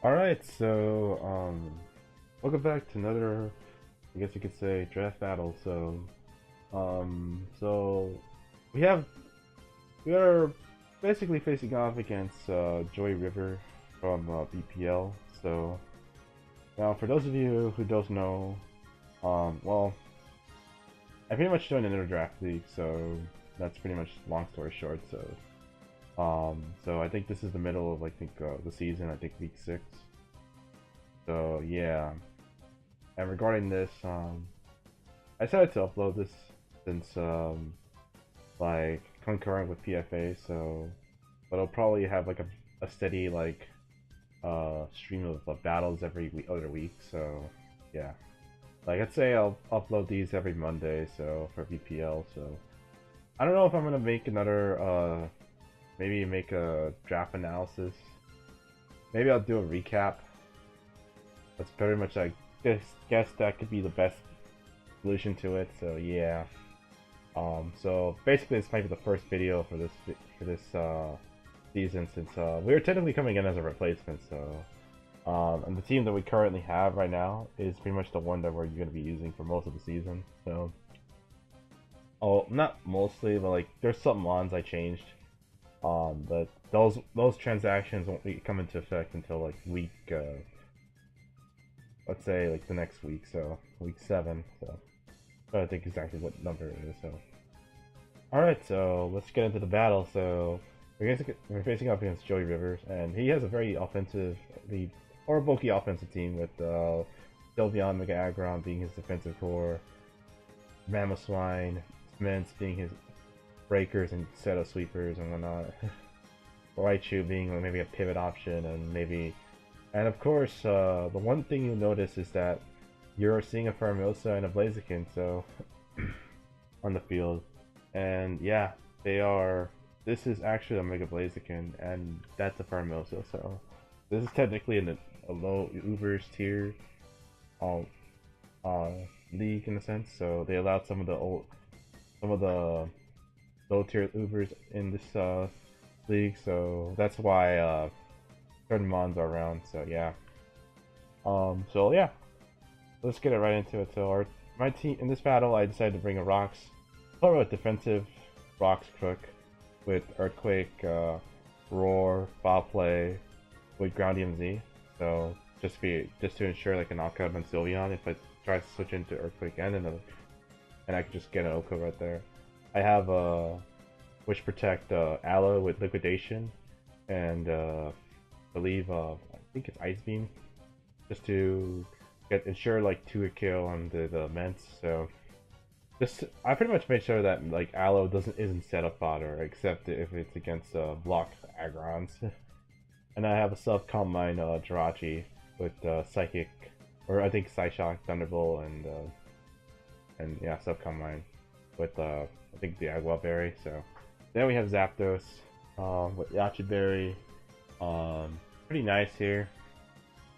Alright, so, welcome back to another, I guess you could say, draft battle. So, we have, we are basically facing off against, Joy River from, BPL. So, now for those of you who don't know, well, I pretty much joined another draft league, so that's pretty much long story short. So I think this is the middle of, I think, the season, I think week 6. So yeah, and regarding this, I decided to upload this since like concurrent with PFA, so but I'll probably have like a steady like stream of battles every other week. So yeah, like I'd say I'll upload these every Monday. So for BPL, so I don't know if I'm gonna make another maybe make a draft analysis. Maybe I'll do a recap. That's pretty much, I guess that could be the best solution to it. So yeah. So basically, this might be the first video for this season, since we are technically coming in as a replacement. So and the team that we currently have right now is pretty much the one that we're going to be using for most of the season. So not mostly, but like there's some mons I changed. But those transactions won't come into effect until like week let's say like the next week, so week 7. So I don't think exactly what number it is. So all right, so let's get into the battle. So we're facing up against Joey Rivers, and he has a very offensive, or bulky offensive team with Sylveon Mega Aggron being his defensive core, Mamoswine, Mints being his breakers and set of sweepers and whatnot, Raichu being maybe a pivot option, and of course, the one thing you'll notice is that you're seeing a Pheromosa and a Blaziken, so on the field, and yeah, they are. This is actually a Mega Blaziken, and that's a Pheromosa. So this is technically a low Ubers tier, um, uh, league in a sense. So they allowed some of the low tier Ubers in this league. So that's why certain mons are around. So yeah. So yeah, let's get it right into it. So my team in this battle, I decided to bring a rocks, plural with defensive rocks crook with earthquake, roar, foul play with ground EMZ. So just to ensure like a knockout on Sylveon if I try to switch into earthquake and I can just get an Oko right there. I have Wish Protect Aloe with liquidation and believe I think it's Ice Beam just to ensure like 2-hit kill on the Ments. So just I pretty much made sure that like Aloe isn't setup fodder except if it's against block Agrons. And I have a self combine Jirachi with Psychic, or I think Psyshock, Thunderbolt, and yeah, self combine with I think the Agua Berry. So then we have Zapdos with Yachi Berry. Pretty nice here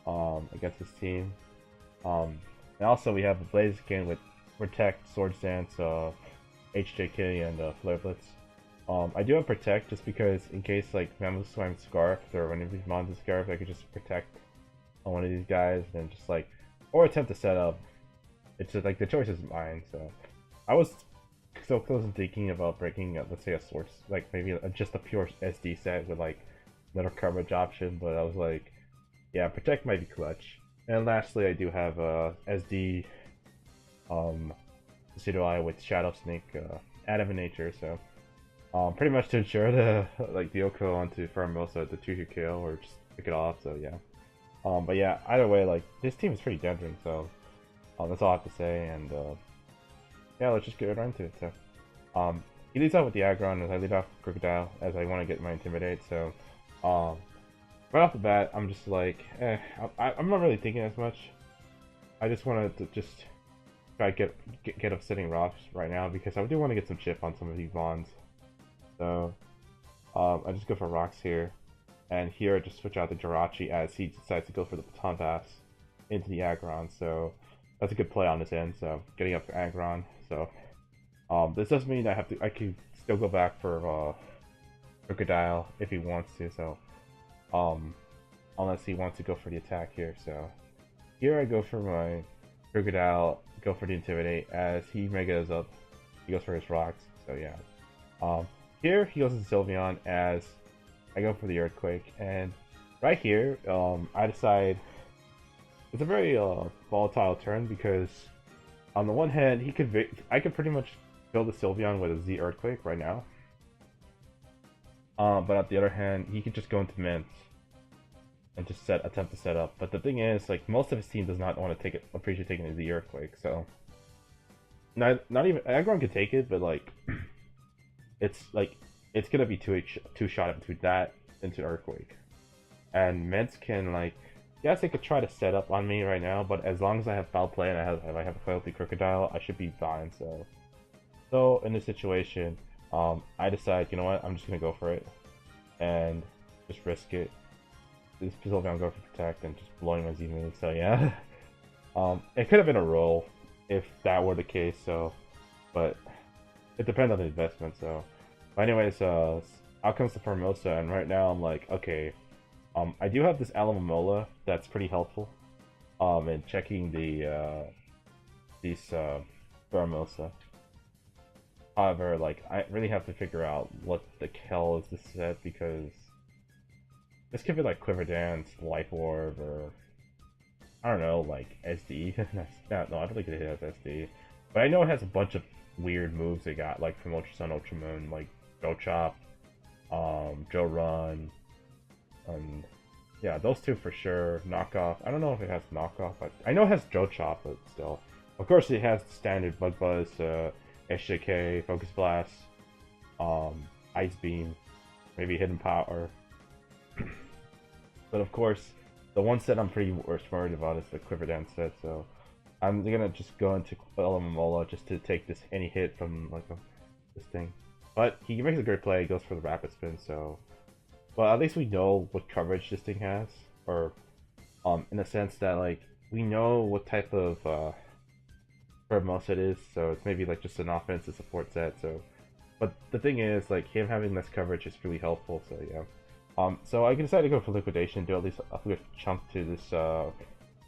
against this team. And also we have a Blaziken with Protect, Swords Dance, HJK, and Flare Blitz. I do have Protect just because in case like Mamoswine Scarfed or one of these mons is Scarfed, I could just Protect on one of these guys and then just like, or attempt to set up. It's just like the choice is mine. So I was so close to thinking about breaking, let's say a source, like maybe just a pure SD set with like another coverage option, but I was like, yeah, Protect might be clutch. And lastly, I do have SD Decidueye with Shadow Snake, Adamant Nature, so pretty much to ensure the like the Oko onto Pheromosa, the 2-hit kill, or just pick it off. So yeah, but yeah, either way, like this team is pretty damaging. So that's all I have to say, and yeah, let's just get right into it. So he leads out with the Aggron as I lead off Krookodile as I want to get my Intimidate. So right off the bat, I'm just like, I'm not really thinking as much. I just wanted to just try to get upsetting rocks right now because I do want to get some chip on some of these bonds. So I just go for rocks here, and here I just switch out the Jirachi as he decides to go for the Baton Pass into the Aggron. So that's a good play on this end. So getting up for Aggron. So this does mean I can still go back for Krookodile if he wants to. So unless he wants to go for the attack here. So here I go for my Krookodile, go for the Intimidate. As he Megas up, he goes for his rocks. So yeah. Here he goes to Sylveon as I go for the Earthquake, and right here, I decide it's a very volatile turn because on the one hand, I could pretty much build a Sylveon with a Z Earthquake right now. But on the other hand, he could just go into Mint and just attempt to set up. But the thing is, like, most of his team does not want to appreciate taking a Z Earthquake. So not even Aggron could take it, but like it's gonna be two shot between that into Earthquake. And Ments can, like, yes, they could try to set up on me right now, but as long as I have foul play and I have a Fealty Krookodile, I should be fine. So in this situation, I decide, you know what, I'm just gonna go for it and just risk it. This Sylveon go for protect and just blowing my Z move. So yeah, it could have been a roll if that were the case. So, but it depends on the investment. So, but anyways, out comes the Pheromosa, and right now I'm like, okay, I do have this Alomomola that's pretty helpful, in checking these Pheromosa. However, like, I really have to figure out what the hell is this set, because this could be like Quiver Dance, Life Orb, or I don't know, like SD. No, I don't think it has SD, but I know it has a bunch of weird moves they got, like from Ultra Sun, Ultra Moon, like Joe Chop, Joe Run, and yeah, those two for sure. Knockoff. I don't know if it has knockoff. I know it has Joe Chop, but still, of course, it has the standard Bug Buzz, SJK, Focus Blast, Ice Beam, maybe Hidden Power. But of course, the one set I'm pretty worried about is the Quiver Dance set, so I'm gonna just go into Alomomola just to take any hit from like this thing. But he makes a great play, he goes for the Rapid Spin, so well, at least we know what coverage this thing has, or in the sense that, like, we know what type of Pheromosa it is, so it's maybe like just an offensive support set. So, but the thing is, like, him having less coverage is really helpful. So yeah. So I decided to go for Liquidation, do at least a good chunk to this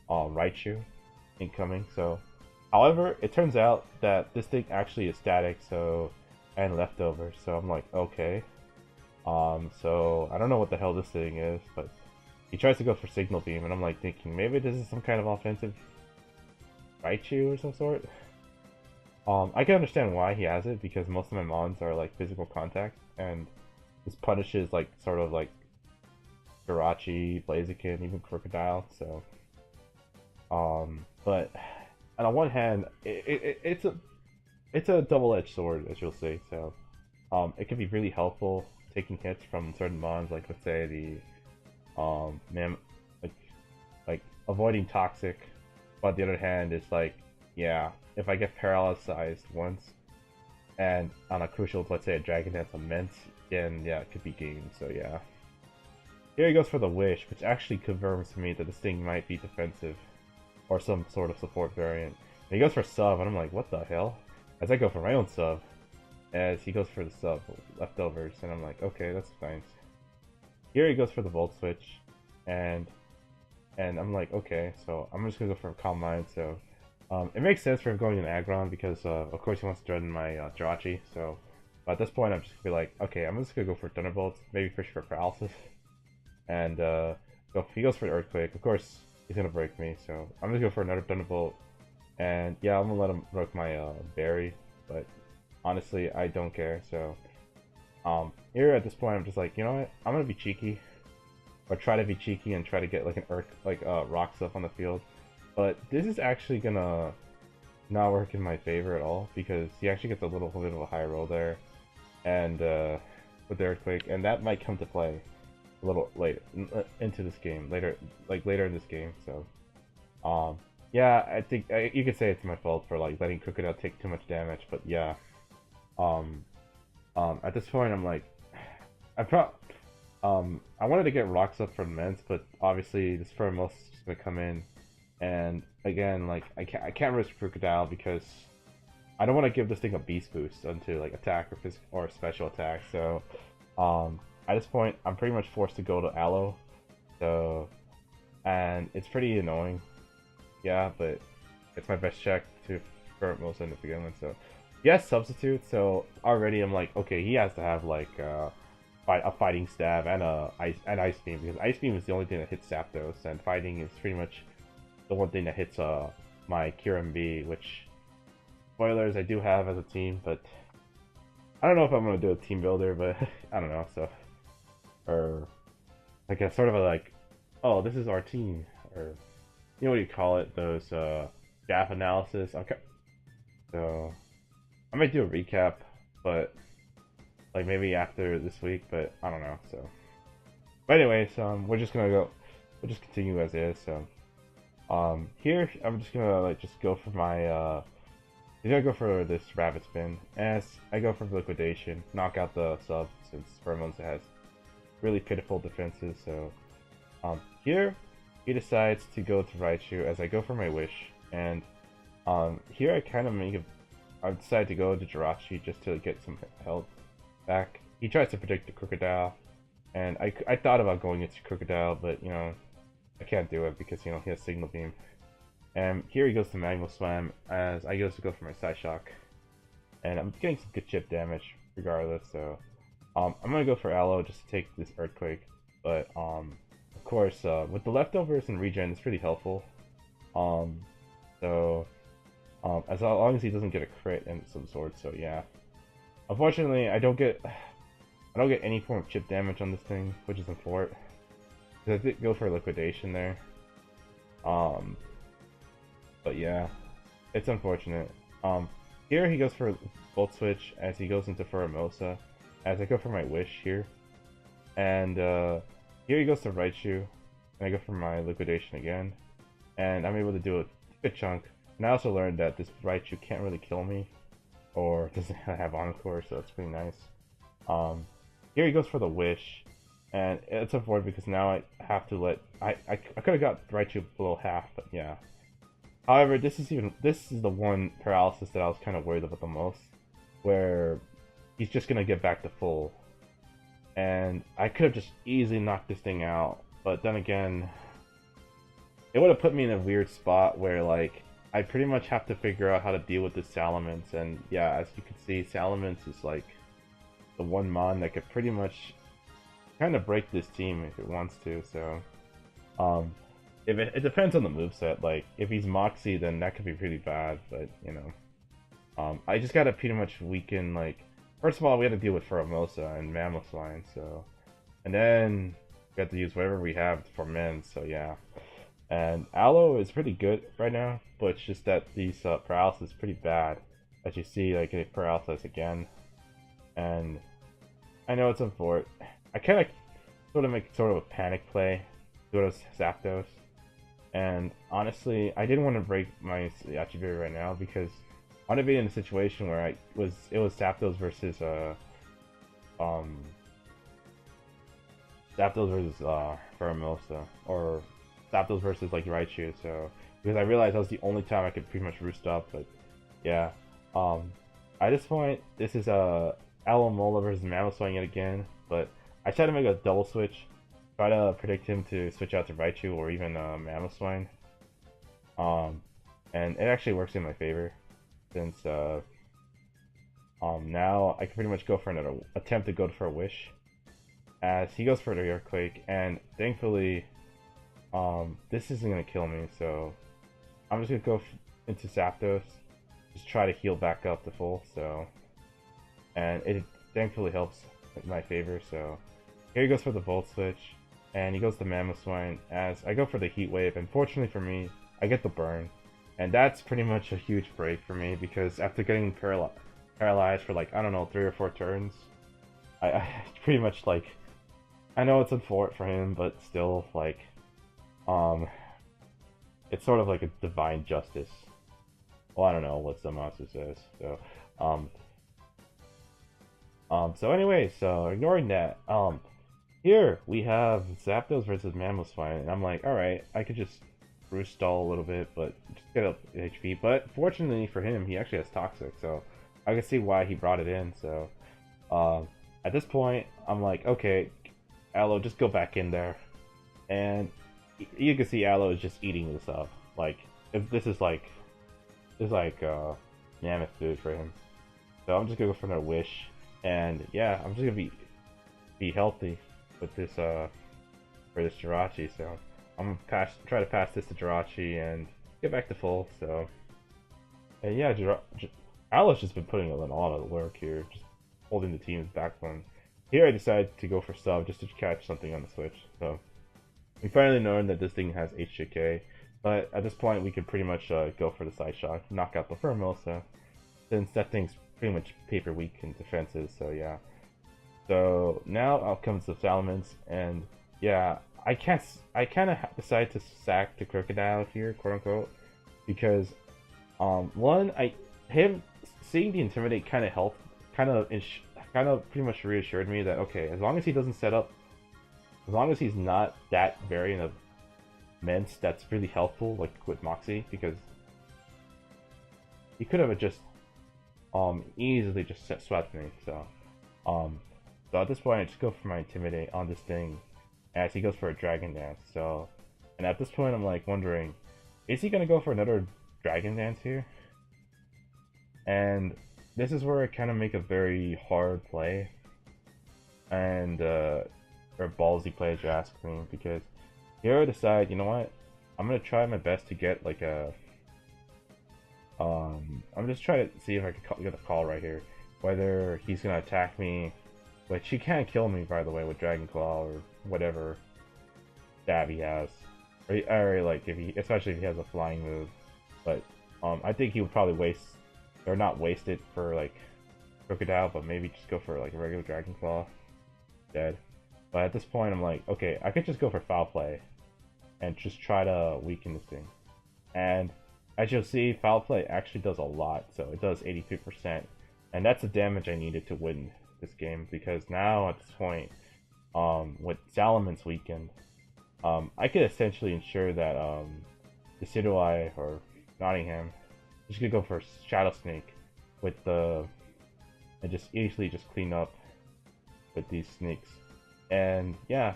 Raichu incoming. So, however, it turns out that this thing actually is static, so, and leftover. So I'm like, okay. So I don't know what the hell this thing is, but he tries to go for Signal Beam, and I'm like thinking maybe this is some kind of offensive Raichu or some sort. I can understand why he has it, because most of my mons are like physical contact, and this punishes like sort of like Jirachi, Blaziken, even Krookodile. So, but on the one hand, it's a double-edged sword, as you'll see. So, it can be really helpful taking hits from certain mons, like let's say the like avoiding Toxic. But on the other hand, it's like, yeah, if I get paralyzed once and on a crucial, let's say a Dragon Dance immense, then yeah, it could be game. So yeah. Here he goes for the Wish, which actually confirms to me that this thing might be defensive or some sort of support variant. And he goes for sub, and I'm like, what the hell? As I go for my own sub, as he goes for the sub leftovers, and I'm like, okay, that's nice. Here he goes for the Volt Switch, and I'm like, okay, so I'm just gonna go for a Calm Mind. So it makes sense for him going in Aggron because of course he wants to threaten my Jirachi. So but at this point I'm just gonna be like, okay, I'm just gonna go for Thunderbolts, maybe fish for Paralysis, and he goes for the Earthquake. Of course he's gonna break me, so I'm just gonna go for another Thunderbolt, and yeah, I'm gonna let him break my Berry, but honestly I don't care. So here at this point I'm just like, you know what, I'm gonna be cheeky. Or try to be cheeky and try to get like an rock stuff on the field, but this is actually gonna not work in my favor at all, because he actually gets a little bit of a high roll there, and with the Earthquake, and that might come to play a little later into this game, later in this game. So yeah, I think you could say it's my fault for like letting Krookodile take too much damage, but yeah, at this point I'm like, I wanted to get rocks up from Ments, but obviously this Pheromosa is just gonna come in, and again, like I can't risk Krookodile because I don't want to give this thing a beast boost onto like attack or special attack. So at this point, I'm pretty much forced to go to Aloe So, and it's pretty annoying. Yeah, but it's my best check to Pheromosa in the beginning. So, he has substitute. So already I'm like, okay, he has to have like a fighting stab and ice beam, because ice beam is the only thing that hits Zapdos, and fighting is pretty much the one thing that hits my Kyurem, which, spoilers, I do have as a team, but I don't know if I'm gonna do a team builder, but I don't know. So, or like a sort of a like, oh, this is our team, or you know what you call it, those gap analysis. Okay, so I might do a recap, but like maybe after this week, but I don't know. So, but anyways, we're just gonna go, we'll just continue as is. So, here I'm just gonna like just go for my I'm gonna go for this rabbit spin as I go for liquidation, knock out the sub since Pheromosa has really pitiful defenses. So, here he decides to go to Raichu as I go for my wish, and here I kind of I decide to go to Jirachi just to get some health back. He tries to predict the Krookodile, and I thought about going into Krookodile, but you know, I can't do it because, you know, he has Signal Beam. And here he goes to Magma Slam as I goes to go for my Side Shock, and I'm getting some good chip damage regardless. So I'm gonna go for Aloe just to take this Earthquake, but of course with the leftovers and regen, it's pretty helpful. So as long as he doesn't get a crit and some sort. So yeah, unfortunately I don't get any form of chip damage on this thing, which is unfortunate because I did go for liquidation there. But yeah, it's unfortunate. Here he goes for Volt Switch as he goes into Pheromosa, as I go for my Wish here. And here he goes to Raichu, and I go for my Liquidation again. And I'm able to do a good chunk. And I also learned that this Raichu can't really kill me, or doesn't have Encore, so it's pretty nice. Here he goes for the Wish, and it's unfortunate because now I have to let... I could have got Raichu below half, but yeah. However, this is the one paralysis that I was kind of worried about the most, where he's just gonna get back to full, and I could have just easily knocked this thing out. But then again, it would have put me in a weird spot where like I pretty much have to figure out how to deal with this Salamence, and yeah, as you can see, Salamence is like the one mon that could pretty much kind of break this team if it wants to. So, if it depends on the moveset. Like, if he's Moxie, then that could be pretty bad, but, you know. I just gotta pretty much weaken, like... First of all, we had to deal with Pheromosa and Mamoswine, so... And then, we have to use whatever we have for men, so yeah. And Aloe is pretty good right now, but it's just that these paralysis is pretty bad. As you see, like, it paralysis again. And... I know it's unfortunate. I kinda sort of make sort of a panic play. Go to Zapdos. And honestly, I didn't want to break my Yachiberry right now because I want to be in a situation where it was Zapdos versus Pheromosa, or Zapdos versus like Raichu. So because I realized that was the only time I could pretty much roost up. But yeah, at this point, this is Alomomola versus Mamoswine yet again. But I tried to make a double switch. Try to predict him to switch out to Raichu or even Mamoswine. And it actually works in my favor, since now I can pretty much go for another attempt to go for a Wish, as he goes for the Earthquake, and thankfully this isn't gonna kill me, so I'm just gonna go into Zapdos, just try to heal back up to full. So, and it thankfully helps in my favor. So here he goes for the Volt Switch, and he goes to Mamoswine as I go for the Heat Wave, and fortunately for me, I get the burn. And that's pretty much a huge break for me, because after getting paralyzed for like, I don't know, 3 or 4 turns, I pretty much like, I know it's unfortunate for him, but still, like, it's sort of like a divine justice. Well, I don't know what some monster says, so, so anyway, so ignoring that, here we have Zapdos versus Mamoswine, and I'm like, alright, I could just roost stall a little bit, but just get up HP. But fortunately for him, he actually has Toxic, so I can see why he brought it in. So at this point, I'm like, okay, Aloe, just go back in there. and you can see Aloe is just eating this up. Like this is like mammoth food for him. So I'm just gonna go for another wish, and yeah, I'm just gonna be healthy with this for this Jirachi. So I'm gonna try to pass this to Jirachi and get back to full. So and yeah, Aloe's just been putting in a lot of work here, just holding the team's backbone. Here I decided to go for sub just to catch something on the switch. So we finally learned that this thing has HJK, but at this point we could pretty much go for the side shot, knock out the Pheromosa, since that thing's pretty much paper weak in defenses. So yeah. So now I'll come to the Salamence, and yeah, I kind of decide to sack the Krookodile here, quote unquote, because one, him seeing the Intimidate kind of helped, kind of pretty much reassured me that okay, as long as he doesn't set up, as long as he's not that variant of Mence that's really helpful, like with Moxie, because he could have just easily just swept me. So so at this point I just go for my Intimidate on this thing as he goes for a Dragon Dance. So and at this point I'm like wondering, is he gonna go for another Dragon Dance here? And this is where I kind of make a very hard play, and or ballsy play, as you ask me, because here I decide, you know what, I'm gonna try my best to get like a I'm just trying to see if I can get a call right here, whether he's gonna attack me, which he can't kill me by the way with Dragon Claw or whatever stab he has, or like if he, especially if he has a flying move, but I think he would probably waste, or not waste it for like Krookodile, but maybe just go for like a regular Dragon Claw dead. But at this point I'm like, okay, I could just go for foul play and just try to weaken this thing. And as you'll see, foul play actually does a lot, so it does 83%, and that's the damage I needed to win this game, because now at this point, with Salamence weakened, I could essentially ensure that Decidueye or Nottingham just gonna go for Shadow Snake with the, and just easily just clean up with these snakes. And yeah,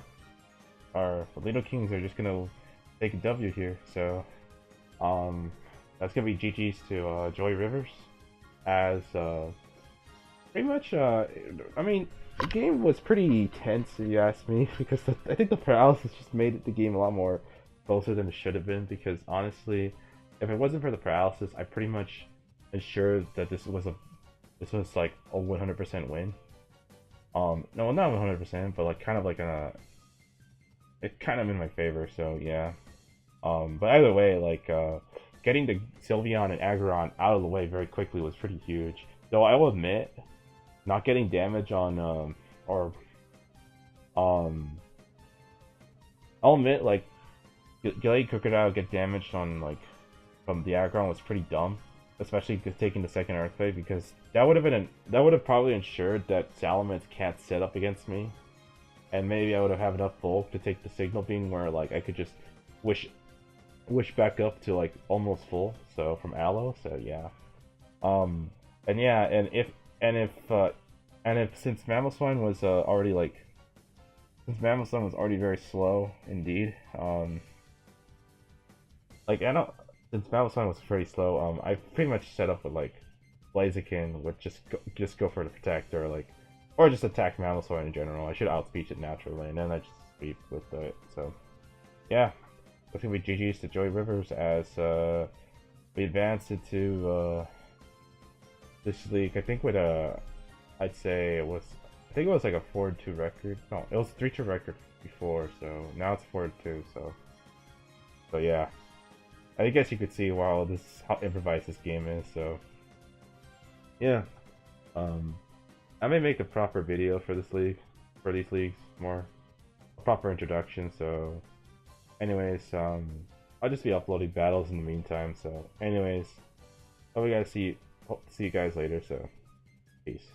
our Nidokings are just gonna take a W here. So that's gonna be GG's to Joy Rivers, as pretty much I mean, the game was pretty tense if you ask me, because I think the paralysis just made the game a lot more closer than it should have been, because honestly, if it wasn't for the paralysis, I pretty much ensured that this was like a 100% win. No, not 100%, but like kind of like it kind of in my favor. So yeah. But either way, like getting the Sylveon and Aggron out of the way very quickly was pretty huge. Though I will admit, not getting damage on I'll admit, like letting Krookodile get damaged on like from the Aggron was pretty dumb, especially taking the second Earthquake, because that would have probably ensured that Salamence can't set up against me, and maybe I would have enough bulk to take the Signal Beam where like I could just wish back up to like almost full. So from Aloe, so yeah. And yeah, and if since Mamoswine was already very slow indeed, like I don't, since Mamoswine was very slow, I pretty much set up with like Blaziken would just go for the protect, or like, or just attack Mamoswine in general. I should outspeech it naturally, and then I just sweep with it. So yeah, it's gonna be GG's to Joy Rivers as we advanced into this league. I think with I'd say it was, I think it was like a 4-2 record. No, it was a 3-2 record before, so now it's 4-2. So yeah, I guess you could see, wow, this is how improvised this game is. So yeah, I may make a proper video for this league, for these leagues, more a proper introduction. So anyways, I'll just be uploading battles in the meantime. So anyways, hope you guys see you guys later. So peace.